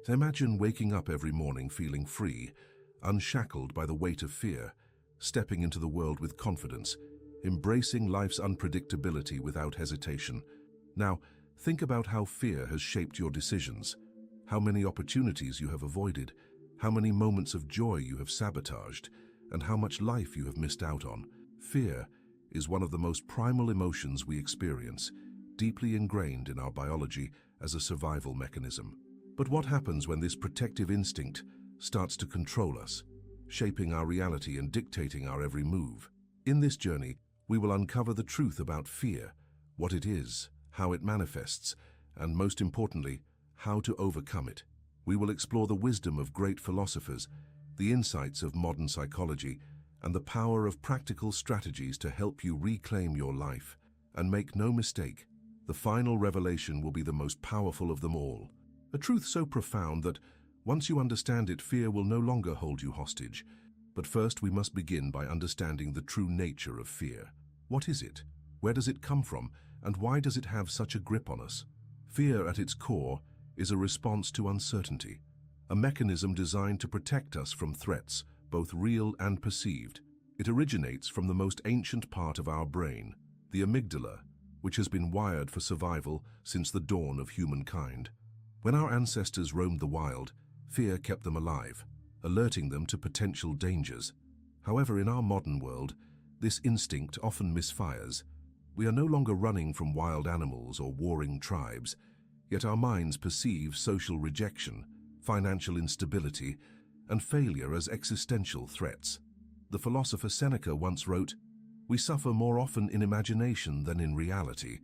Imagine waking up every morning feeling free, unshackled by the weight of fear, stepping into the world with confidence, embracing life's unpredictability without hesitation. Now, think about how fear has shaped your decisions, how many opportunities you have avoided, how many moments of joy you have sabotaged, and how much life you have missed out on. Fear is one of the most primal emotions we experience, deeply ingrained in our biology as a survival mechanism. But what happens when this protective instinct starts to control us, shaping our reality and dictating our every move? In this journey, we will uncover the truth about fear, what it is, how it manifests, and most importantly, how to overcome it. We will explore the wisdom of great philosophers, the insights of modern psychology, and the power of practical strategies to help you reclaim your life. And make no mistake, the final revelation will be the most powerful of them all. A truth so profound that, once you understand it, fear will no longer hold you hostage. But first, we must begin by understanding the true nature of fear. What is it? Where does it come from? And why does it have such a grip on us? Fear, at its core, is a response to uncertainty, a mechanism designed to protect us from threats, both real and perceived. It originates from the most ancient part of our brain, the amygdala, which has been wired for survival since the dawn of humankind. When our ancestors roamed the wild, fear kept them alive, alerting them to potential dangers. However, in our modern world, this instinct often misfires. We are no longer running from wild animals or warring tribes, yet our minds perceive social rejection, financial instability, and failure as existential threats. The philosopher Seneca once wrote, "We suffer more often in imagination than in reality,"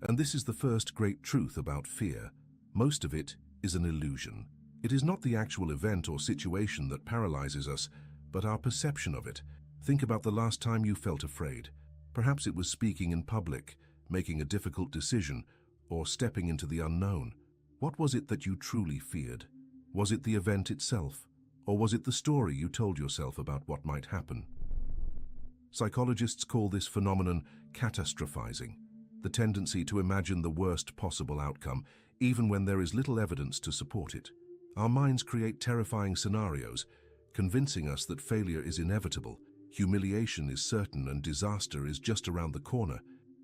and this is the first great truth about fear. Most of it is an illusion. It is not the actual event or situation that paralyzes us, but our perception of it. Think about the last time you felt afraid. Perhaps it was speaking in public, making a difficult decision, or stepping into the unknown. What was it that you truly feared? Was it the event itself? Or was it the story you told yourself about what might happen? Psychologists call this phenomenon catastrophizing, the tendency to imagine the worst possible outcome, even when there is little evidence to support it. Our minds create terrifying scenarios, convincing us that failure is inevitable, humiliation is certain, and disaster is just around the corner.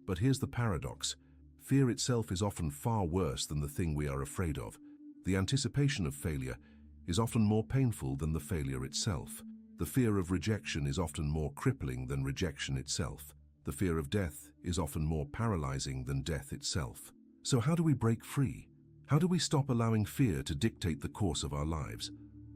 But here's the paradox. Fear itself is often far worse than the thing we are afraid of. The anticipation of failure is often more painful than the failure itself. The fear of rejection is often more crippling than rejection itself. The fear of death is often more paralyzing than death itself. So how do we break free? How do we stop allowing fear to dictate the course of our lives?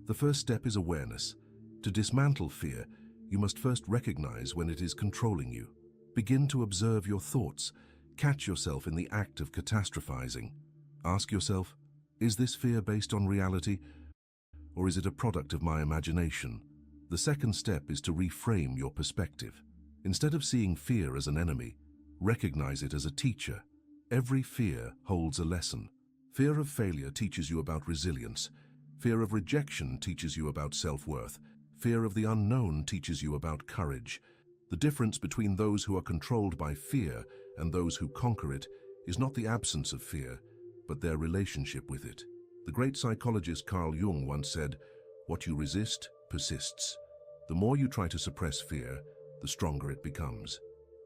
The first step is awareness. To dismantle fear, you must first recognize when it is controlling you. Begin to observe your thoughts. Catch yourself in the act of catastrophizing. Ask yourself, is this fear based on reality, or is it a product of my imagination? The second step is to reframe your perspective. Instead of seeing fear as an enemy, recognize it as a teacher. Every fear holds a lesson. Fear of failure teaches you about resilience. Fear of rejection teaches you about self-worth. Fear of the unknown teaches you about courage. The difference between those who are controlled by fear and those who conquer it is not the absence of fear, but their relationship with it. The great psychologist Carl Jung once said, "What you resist persists." The more you try to suppress fear, the stronger it becomes.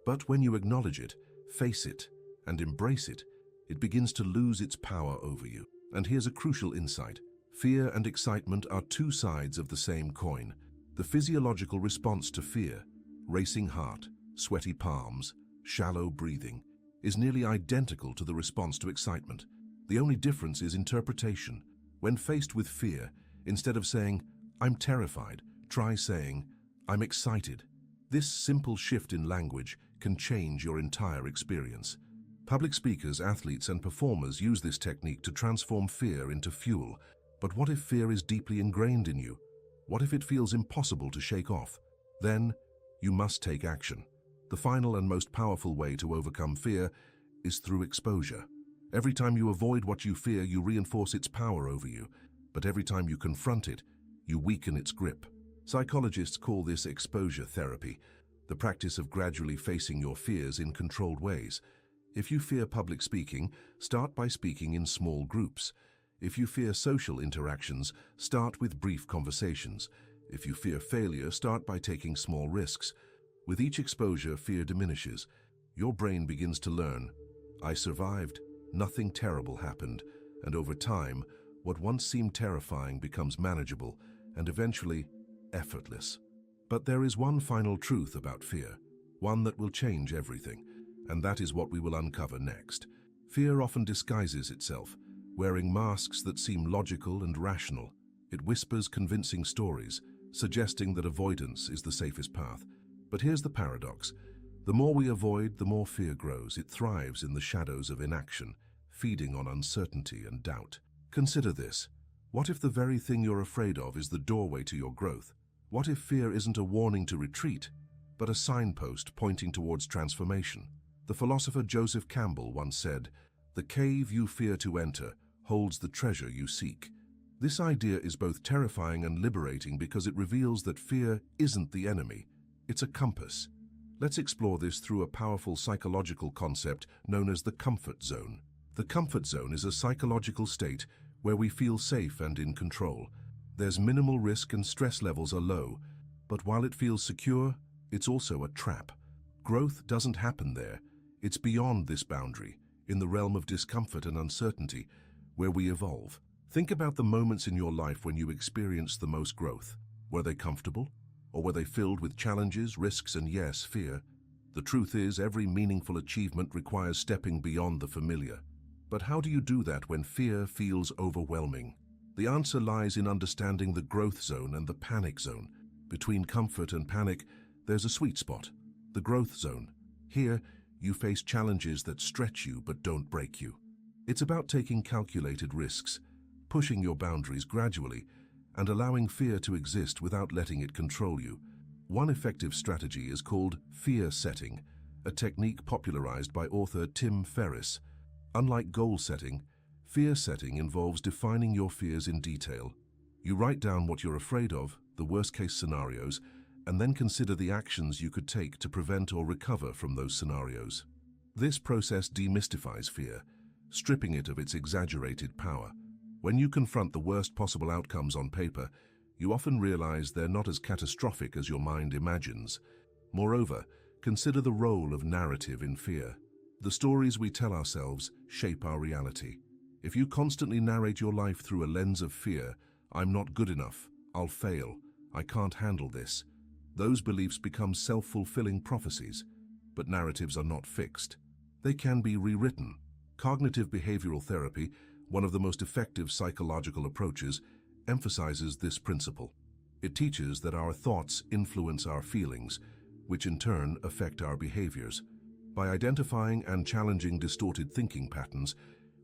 But when you acknowledge it, face it, and embrace it, it begins to lose its power over you. And here's a crucial insight. Fear and excitement are two sides of the same coin. The physiological response to fear, racing heart, sweaty palms, shallow breathing, is nearly identical to the response to excitement. The only difference is interpretation. When faced with fear, instead of saying, "I'm terrified," try saying, "I'm excited." This simple shift in language can change your entire experience. Public speakers, athletes, and performers use this technique to transform fear into fuel. But what if fear is deeply ingrained in you? What if it feels impossible to shake off? Then, you must take action. The final and most powerful way to overcome fear is through exposure. Every time you avoid what you fear, you reinforce its power over you. But every time you confront it, you weaken its grip. Psychologists call this exposure therapy, the practice of gradually facing your fears in controlled ways. If you fear public speaking, start by speaking in small groups. If you fear social interactions, start with brief conversations. If you fear failure, start by taking small risks. With each exposure, fear diminishes. Your brain begins to learn, I survived, nothing terrible happened, and over time, what once seemed terrifying becomes manageable and eventually effortless. But there is one final truth about fear, one that will change everything, and that is what we will uncover next. Fear often disguises itself, wearing masks that seem logical and rational. It whispers convincing stories, suggesting that avoidance is the safest path. But here's the paradox. The more we avoid, the more fear grows. It thrives in the shadows of inaction, feeding on uncertainty and doubt. Consider this. What if the very thing you're afraid of is the doorway to your growth? What if fear isn't a warning to retreat, but a signpost pointing towards transformation? The philosopher Joseph Campbell once said, "The cave you fear to enter holds the treasure you seek." This idea is both terrifying and liberating because it reveals that fear isn't the enemy, it's a compass. Let's explore this through a powerful psychological concept known as the comfort zone. The comfort zone is a psychological state where we feel safe and in control. There's minimal risk and stress levels are low, but while it feels secure, it's also a trap. Growth doesn't happen there. It's beyond this boundary, in the realm of discomfort and uncertainty, where we evolve. Think about the moments in your life when you experienced the most growth. Were they comfortable? Or were they filled with challenges, risks, and yes, fear? The truth is, every meaningful achievement requires stepping beyond the familiar. But how do you do that when fear feels overwhelming? The answer lies in understanding the growth zone and the panic zone. Between comfort and panic, there's a sweet spot, the growth zone. Here, you face challenges that stretch you but don't break you. It's about taking calculated risks, pushing your boundaries gradually, and allowing fear to exist without letting it control you. One effective strategy is called fear setting, a technique popularized by author Tim Ferriss. Unlike goal setting, fear setting involves defining your fears in detail. You write down what you're afraid of, the worst-case scenarios, and then consider the actions you could take to prevent or recover from those scenarios. This process demystifies fear, stripping it of its exaggerated power. When you confront the worst possible outcomes on paper, you often realize they're not as catastrophic as your mind imagines. Moreover, consider the role of narrative in fear. The stories we tell ourselves shape our reality. If you constantly narrate your life through a lens of fear, I'm not good enough, I'll fail, I can't handle this, those beliefs become self-fulfilling prophecies. But narratives are not fixed. They can be rewritten. Cognitive behavioral therapy, one of the most effective psychological approaches, emphasizes this principle. It teaches that our thoughts influence our feelings, which in turn affect our behaviors. By identifying and challenging distorted thinking patterns,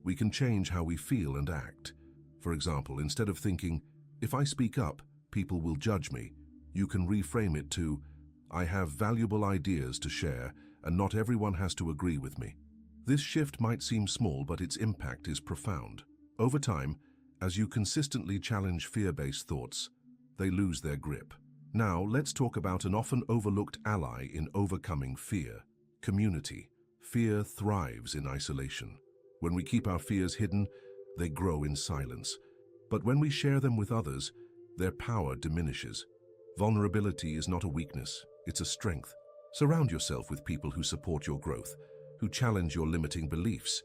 we can change how we feel and act. For example, instead of thinking, if I speak up, people will judge me, you can reframe it to, I have valuable ideas to share, and not everyone has to agree with me. This shift might seem small, but its impact is profound. Over time, as you consistently challenge fear-based thoughts, they lose their grip. Now, let's talk about an often overlooked ally in overcoming fear: community. Fear thrives in isolation. When we keep our fears hidden, they grow in silence. But when we share them with others, their power diminishes. Vulnerability is not a weakness, it's a strength. Surround yourself with people who support your growth, who challenge your limiting beliefs,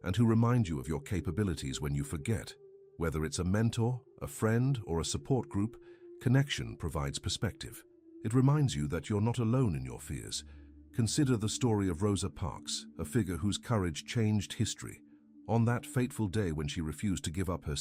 and who remind you of your capabilities when you forget. Whether it's a mentor, a friend, or a support group, connection provides perspective. It reminds you that you're not alone in your fears. Consider the story of Rosa Parks, a figure whose courage changed history. On that fateful day when she refused to give up her